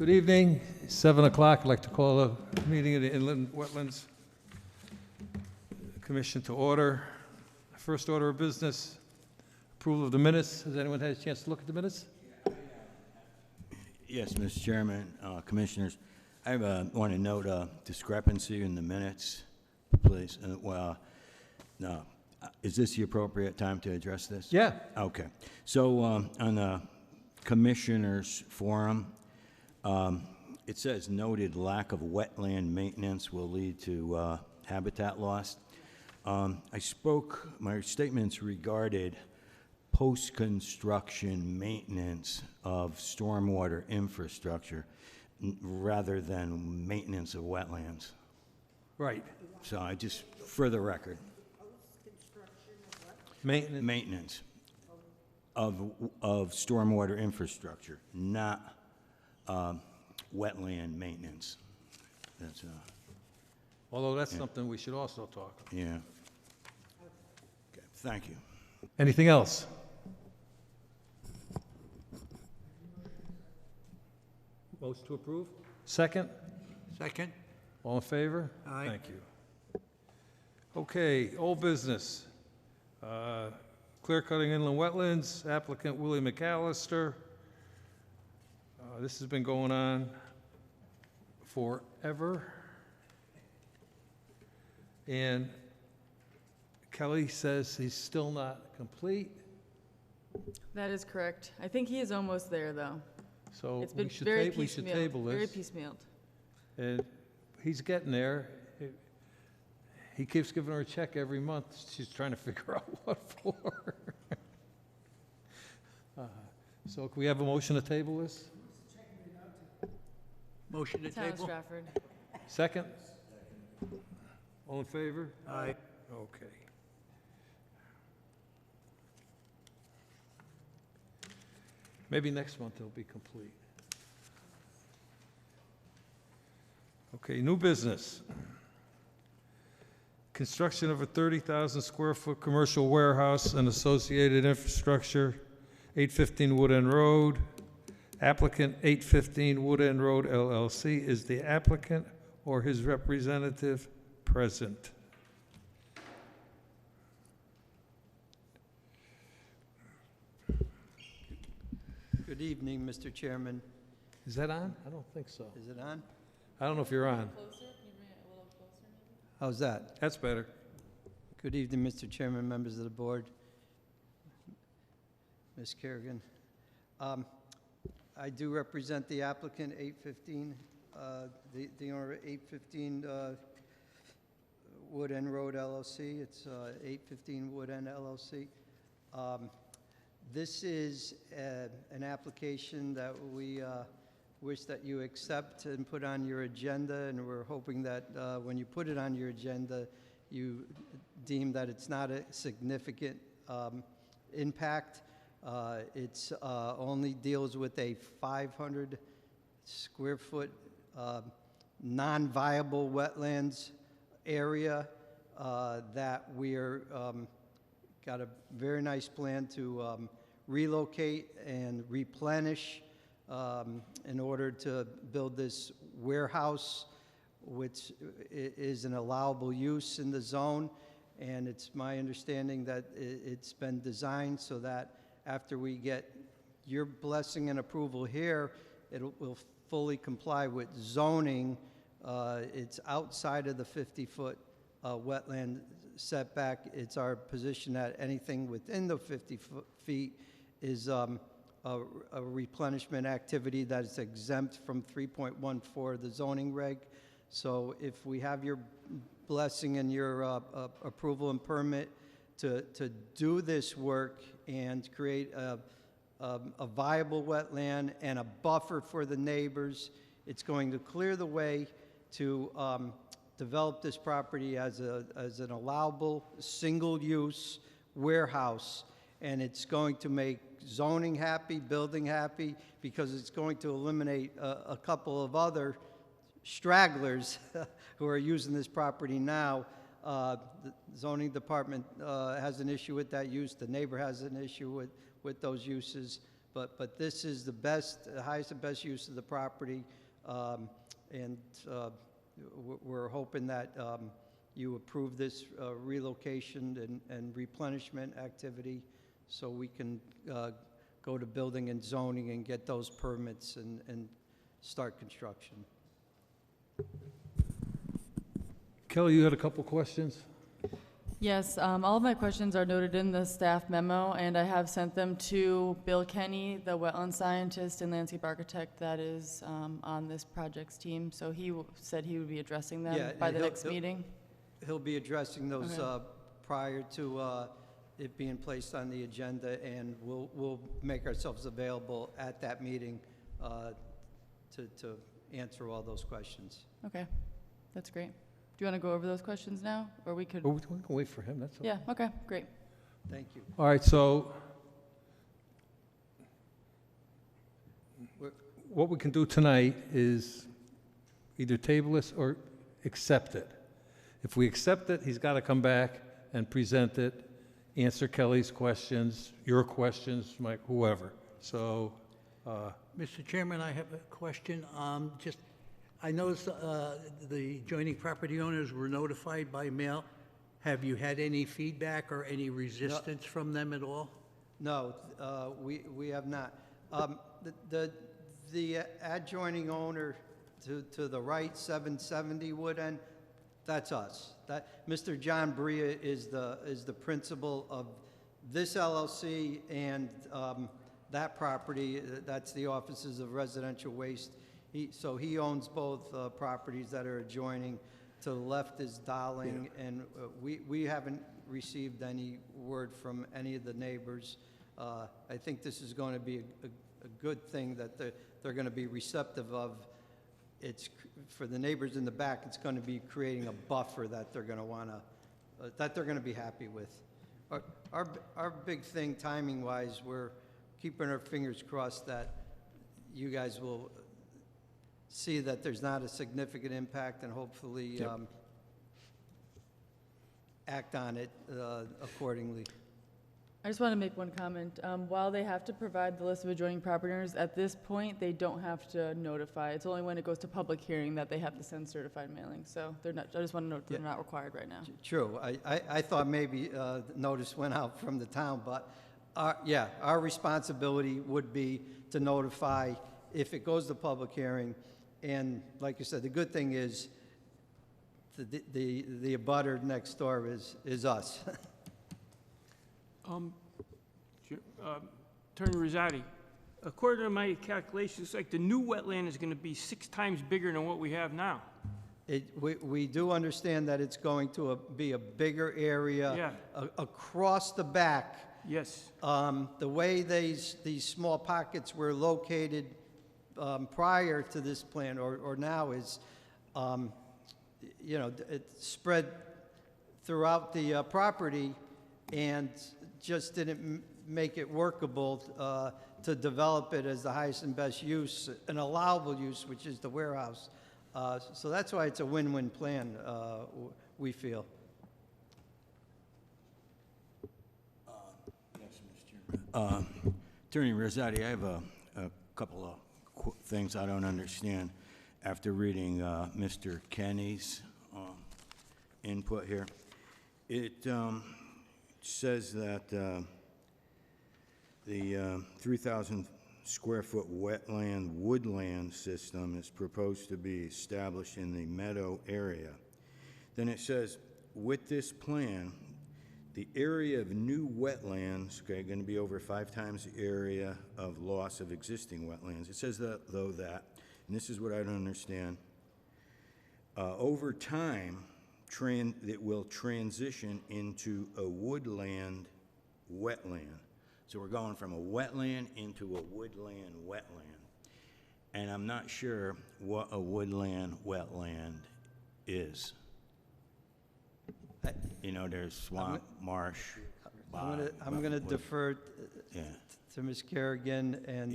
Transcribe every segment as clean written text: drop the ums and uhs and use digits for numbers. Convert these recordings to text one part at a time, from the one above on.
Good evening, 7 o'clock. I'd like to call a meeting of the Inland Wetlands Commission to order. First order of business, approval of the minutes. Has anyone had a chance to look at the minutes? Yes, Mr. Chairman, Commissioners. I want to note a discrepancy in the minutes, please. Is this the appropriate time to address this? Yeah. Okay. So on the Commissioners Forum, it says noted lack of wetland maintenance will lead to habitat loss. My statements regarded post-construction maintenance of stormwater infrastructure rather than maintenance of wetlands. Right. So I just, for the record. Maintenance. Maintenance of stormwater infrastructure, not wetland maintenance. That's Although that's something we should also talk about. yeah. Okay, thank you. Anything else? Motion to approve? Second? Second. All in favor? Aye. Thank you. Okay, old business. Clear cutting inland wetlands, applicant Willie McAllister. This has been going on forever. And Kelly says he's still not complete, That is correct. I think he is almost there, though. so It's been we should very we should piecemealed, table very this. piecemealed. And he's getting there. He keeps giving her a check every month. She's trying to figure out what for. So can we have a motion to table this? Motion to Town of table. Stratford. Second? All in favor? Aye. Okay. Maybe next month it'll be complete. Okay, new business. Construction of a 30,000 square foot commercial warehouse and associated infrastructure, 815 Wood End Road. Applicant 815 Wood End Road LLC. Is the applicant or his representative present? Good evening, Mr. Chairman. Is that on? I don't think so. Is it on? I don't know if you're on. Closer? Can you bring it a little closer, maybe? How's that? That's better. Good evening, Mr. Chairman, members of the board, Ms. Kerrigan. I do represent the applicant, 815, the owner of 815 Wood End Road LLC. It's 815 Wood End LLC. This is an application that we wish that you accept and put on your agenda, and we're hoping that when you put it on your agenda, you deem that it's not a significant impact. It's only deals with a 500 square foot non-viable wetlands area that we're got a very nice plan to relocate and replenish in order to build this warehouse, which is an allowable use in the zone. And it's my understanding that it's been designed so that after we get your blessing and approval here, it will fully comply with zoning. It's outside of the 50-foot wetland setback. It's our position that anything within the 50 feet is a replenishment activity that is exempt from 3.14 of the zoning reg. So if we have your blessing and your approval and permit to do this work and create a viable wetland and a buffer for the neighbors, it's going to clear the way to develop this property as an allowable single-use warehouse, and it's going to make zoning happy, building happy, because it's going to eliminate a couple of other stragglers who are using this property now. The zoning department has an issue with that use. The neighbor has an issue with those uses. but this is the best, highest and best use of the property, and we're hoping that you approve this relocation and replenishment activity so we can go to building and zoning and get those permits and start construction. Kelly, you had a couple questions? Yes, all of my questions are noted in the staff memo, and I have sent them to Bill Kenny, the wetland scientist and landscape architect that is on this project's team. So he said he would be addressing them Yeah, by the next meeting. He'll be addressing those Okay. prior to it being placed on the agenda, and we'll make ourselves available at that meeting to answer all those questions. Okay, that's great. Do you want to go over those questions now, or we could? Oh, we can wait for him, that's all. Yeah, okay, great. Thank you. All right, so what we can do tonight is either table this or accept it. If we accept it, he's got to come back and present it, answer Kelly's questions, your questions, Mike, whoever. So, Mr. Chairman, I have a question. I noticed the adjoining property owners were notified by mail. Have you had any feedback or any resistance from them at all? No, we have not. The adjoining owner to the right, 770 Wood End, that's us. Mr. John Bria is the principal of this LLC and that property. That's the Offices of Residential Waste. So he owns both properties that are adjoining. To the left is Darling, and we haven't received any word from any of the neighbors. I think this is going to be a good thing that they're going to be receptive of. It's for the neighbors in the back. It's going to be creating a buffer that they're going to want to, that they're going to be happy with. Our big thing, timing-wise, we're keeping our fingers crossed that you guys will see that there's not a significant impact and hopefully act on it accordingly. I just want to make one comment. While they have to provide the list of adjoining property owners, at this point, they don't have to notify. It's only when it goes to public hearing that they have to send certified mailing. So they're not, I just want to note that they're not required right now. True. I thought maybe notice went out from the town, but our responsibility would be to notify if it goes to public hearing. And like you said, the good thing is the abutter next door is us. Attorney Rosati, according to my calculations, it's like the new wetland is going to be 6 times bigger than what we have now. We do understand that it's going to be a bigger area across the back. Yes. The way these small pockets were located prior to this plan or now is, it's spread throughout the property and just didn't make it workable to develop it as the highest and best use, an allowable use, which is the warehouse. So that's why it's a win-win plan, we feel. Yes, Mr. Chairman. Attorney Rosati, I have a couple of things I don't understand after reading Mr. Kenny's input here. It says that the 3,000 square foot wetland woodland system is proposed to be established in the meadow area. Then it says, with this plan, the area of new wetlands, okay, going to be over 5 times the area of loss of existing wetlands. It says that, though, that, and this is what I don't understand, over time, it will transition into a woodland wetland. So we're going from a wetland into a woodland wetland. And I'm not sure what a woodland wetland is. There's swamp, marsh, bog. I'm gonna defer to Ms. Kerrigan and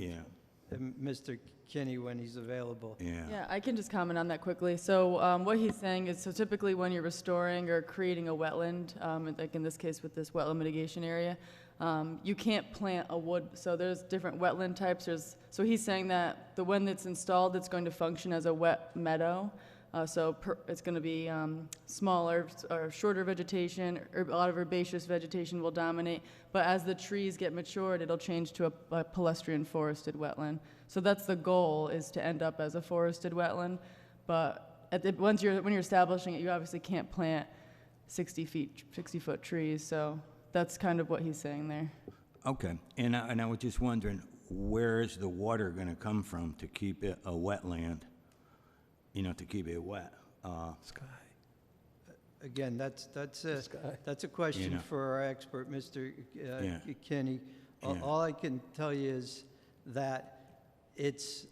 Mr. Kinney when he's available. Yeah, I can just comment on that quickly. So what he's saying is, so typically when you're restoring or creating a wetland, like in this case with this wetland mitigation area, You can't plant a wood, so there's different wetland types. So he's saying that the one that's installed, it's going to function as a wet meadow. It's going to be smaller or shorter vegetation, a lot of herbaceous vegetation will dominate, but as the trees get matured, it'll change to a palustrian forested wetland. So that's the goal, is to end up as a forested wetland, but when you're establishing it, you obviously can't plant 60-foot trees, so that's kind of what he's saying there. Okay, and I was just wondering, where is the water going to come from to keep it a wetland? You know, to keep it wet? Sky. Again, that's Sky. a question know. for our expert, Mr. Yeah. Kenny. Yeah. All I can tell you is that it's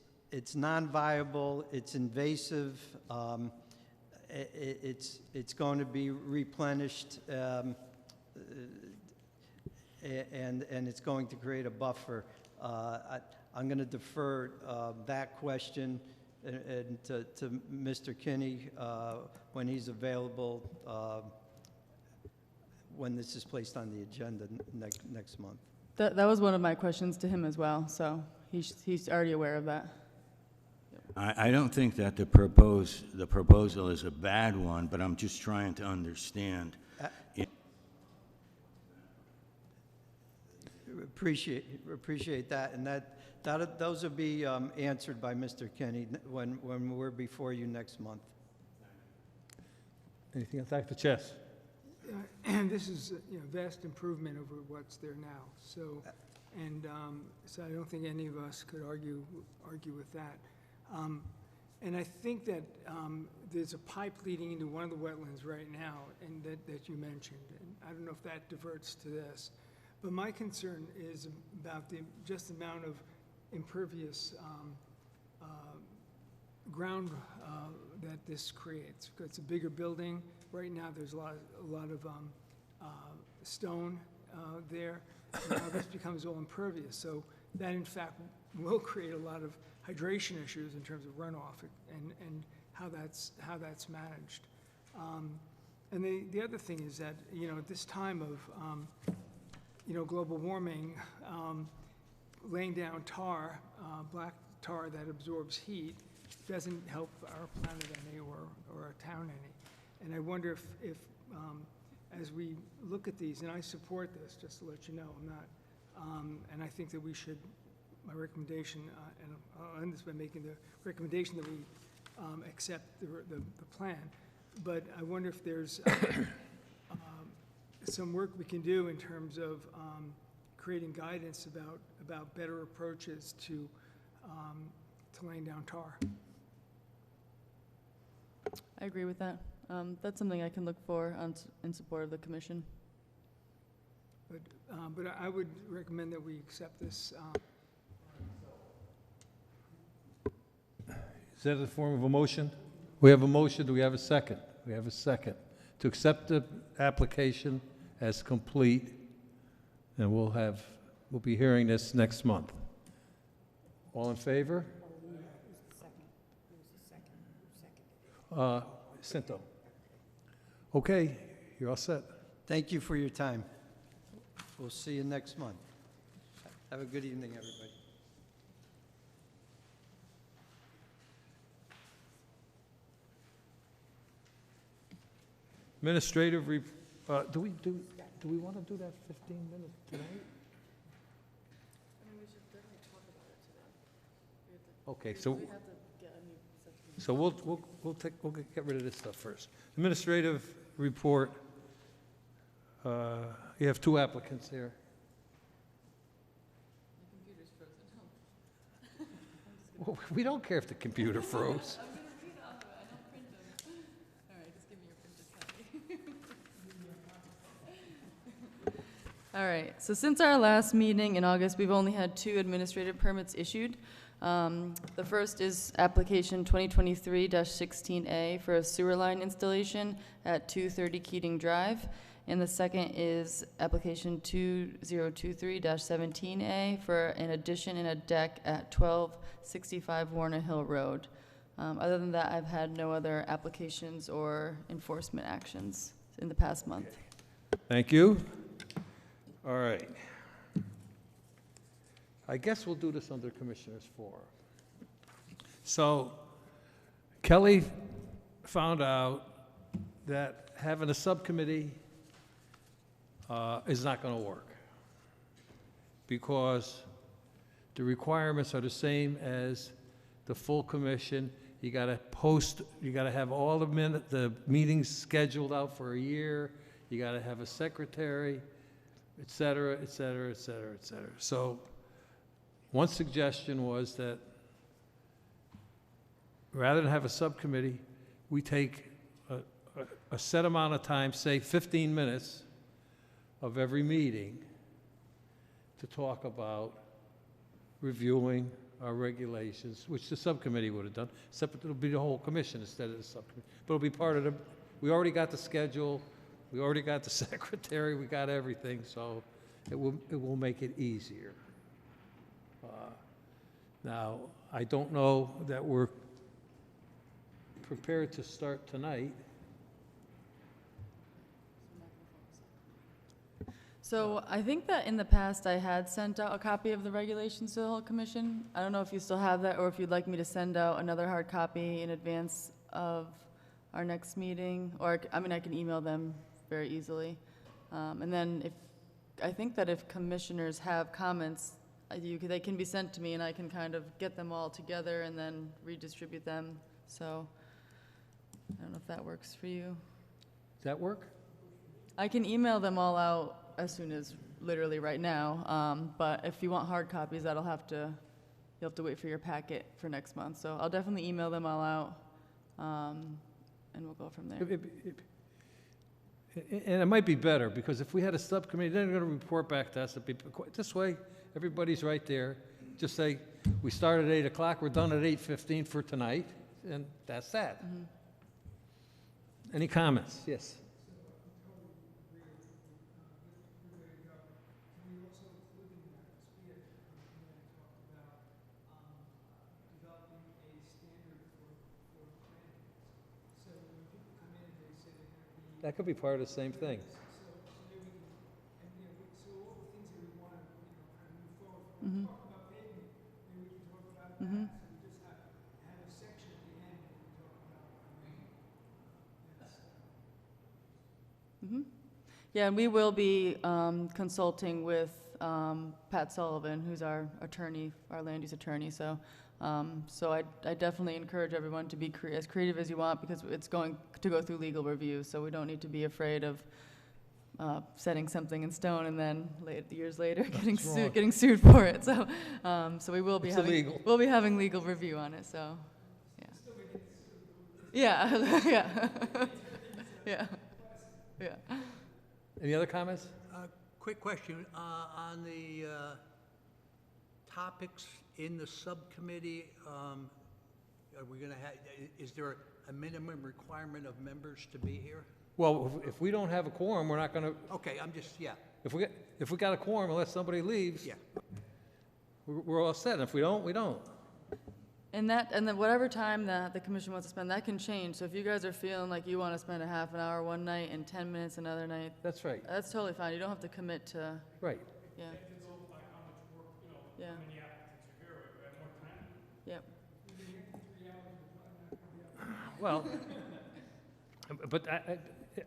non-viable, it's invasive, it's going to be replenished, and it's going to create a buffer. I'm going to defer that question and to Mr. Kinney when he's available, when this is placed on the agenda next month. That was one of my questions to him as well, so he's already aware of that. I don't think that the proposal is a bad one, but I'm just trying to understand. Appreciate that, and those will be answered by Mr. Kenny when we're before you next month. Anything else? Dr. Chess? And this is, vast improvement over what's there now. So, so I don't think any of us could argue with that. And I think that there's a pipe leading into one of the wetlands right now, and that you mentioned. And I don't know if that diverts to this, but my concern is about just the amount of impervious ground that this creates. Because it's a bigger building. Right now, there's a lot of stone there. Now this becomes all impervious. So that, in fact, will create a lot of hydration issues in terms of runoff and how that's managed. And the other thing is that, at this time of, global warming, laying down tar, black tar that absorbs heat, doesn't help our planet any or our town any. And I wonder if as we look at these, and I support this, just to let you know, I'm not, and I think that we should, my recommendation, and I'll end this by making the recommendation that we accept the plan, but I wonder if there's some work we can do in terms of creating guidance about better approaches to laying down tar. I agree with that. That's something I can look for in support of the commission. But I would recommend that we accept this. Is that in the form of a motion? We have a motion. Do we have a second? We have a second. To accept the application as complete, and we'll be hearing this next month. All in favor? Cinto. Okay, you're all set. Thank you for your time. We'll see you next month. Have a good evening, everybody. Administrative, do we want to do that 15 minutes tonight? Okay, so we'll get rid of this stuff first. Administrative report. You have two applicants here. Well, we don't care if the computer froze. All right, so since our last meeting in August, we've only had 2 administrative permits issued. The first is application 2023-16A for a sewer line installation at 230 Keating Drive. And the second is application 2023-17A for an addition and a deck at 1265 Warner Hill Road. Other than that, I've had no other applications or enforcement actions in the past month. Thank you. All right. I guess we'll do this under Commissioners Forum. So Kelly found out that having a subcommittee is not going to work because the requirements are the same as the full commission. You got to post, you got to have all the meetings scheduled out for a year. You got to have a secretary, et cetera, et cetera, et cetera, et cetera. So one suggestion was that rather than have a subcommittee, we take a set amount of time, say 15 minutes of every meeting, to talk about reviewing our regulations, which the subcommittee would have done, except it'll be the whole commission instead of the subcommittee. But it'll be part of the, we already got the schedule, we already got the secretary, we got everything, so it will make it easier. Now, I don't know that we're prepared to start tonight. So I think that in the past I had sent out a copy of the regulations to the whole commission. I don't know if you still have that or if you'd like me to send out another hard copy in advance of our next meeting, or I mean, I can email them very easily. And then I think that if commissioners have comments, they can be sent to me and I can kind of get them all together and then redistribute them. So I don't know if that works for you. Does that work? I can email them all out as soon as literally right now, but if you want hard copies, you'll have to wait for your packet for next month. So I'll definitely email them all out, and we'll go from there. And it might be better, because if we had a subcommittee, they're going to report back to us. This way, everybody's right there. Just say, we start at 8 o'clock, we're done at 8:15 for tonight, and that's that. Mm-hmm. Any comments? Yes. That could be part of the same thing. Mm-hmm. Mm-hmm. Mm-hmm. Yeah, and we will be consulting with Pat Sullivan, who's our attorney, our land use attorney. So, I definitely encourage everyone to be as creative as you want, because it's going to go through legal review. So we don't need to be afraid of setting something in stone and then years later getting sued for it. So, we will be having legal review on it. So, yeah, yeah, yeah, yeah. Any other comments? Quick question, on the topics in the subcommittee, are we gonna have, is there a minimum requirement of members to be here? Well, if we don't have a quorum, we're not going to. Okay, I'm just, yeah. If we got a quorum, unless somebody leaves, Yeah. we're all set. If we don't, we don't. And then whatever time that the commission wants to spend, that can change. So if you guys are feeling like you want to spend a half an hour one night and 10 minutes another night, That's right. that's totally fine. You don't have to commit to, Right. yeah. Yeah. Yep. Well, but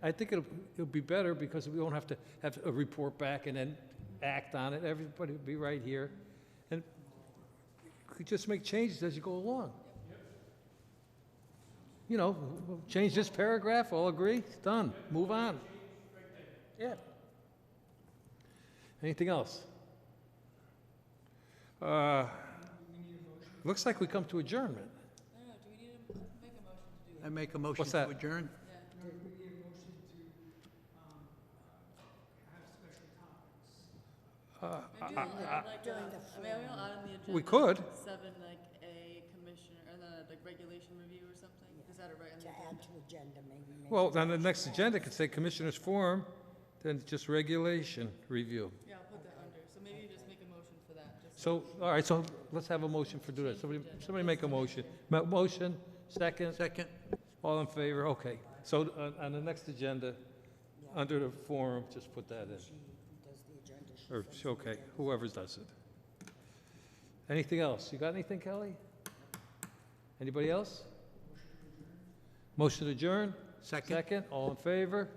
I think it'll be better, because we won't have to have a report back and then act on it. Everybody will be right here. And we just make changes as you go along. You know, we'll change this paragraph, all agree, it's done, move on. Yeah. Anything else? Looks like we come to adjournment. I make a motion What's to that? adjourn? We don't add on the agenda. We could. 7, like a commissioner, and then like regulation review or something? Is that right on the To agenda? add to agenda, maybe. Well, then the next agenda could say Commissioners Forum, then just regulation review. Yeah, I'll put that under. So maybe you just make a motion for that. Just So, all right, so let's have a motion for do that. Somebody make a motion. Motion, second, Second? all in favor, okay. So on the next agenda, under the forum, just put that in. She does the agenda. She Or, sends the okay, agenda. whoever does it. Anything else? You got anything, Kelly? Anybody else? Motion to adjourn? Second? Second, all in favor?